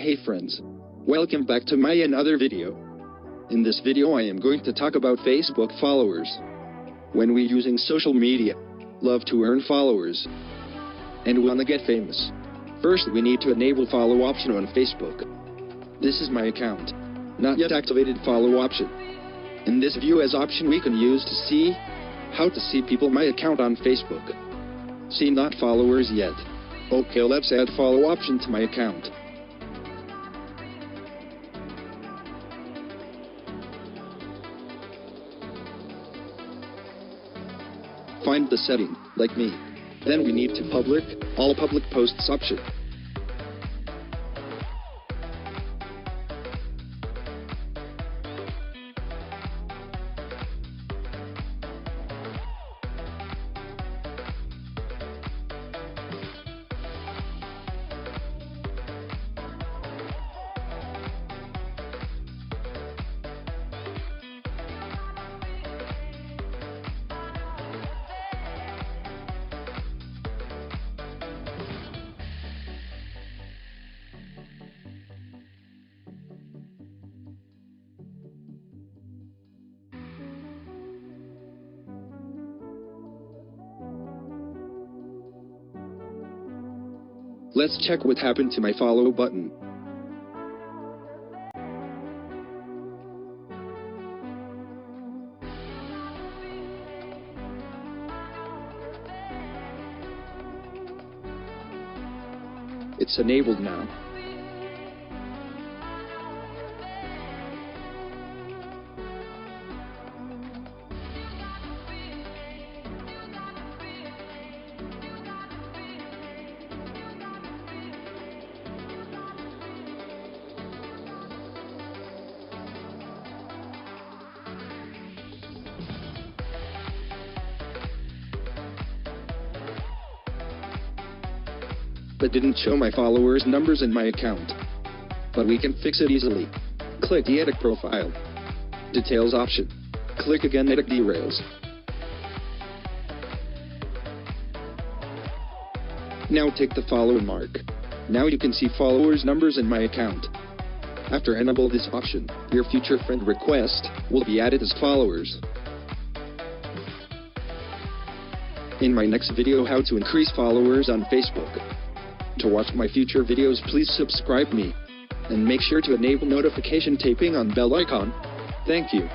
Hey friends, welcome back to my another video. In this video I am going to talk about Facebook followers. When we using social media, love to earn followers, and wanna get famous, first we need to enable follow option on Facebook. This is my account, not yet activated follow option. In this view as option we can use to see how to see people my account on Facebook. See not followers yet. Okay, let's add follow option to my account. Find the setting, like me. Then we need to public, all public posts option. Let's check what happened to my follow button. It's enabled now. But didn't show my followers numbers in my account. But we can fix it easily. Click the Edit Profile. Details option. Click again Edit Derails. Now take the follow mark. Now you can see followers numbers in my account. After enable this option, your future friend request will be added as followers. In my next video how to increase followers on Facebook. To watch my future videos please subscribe me, and make sure to enable notification tapping on bell icon. Thank you.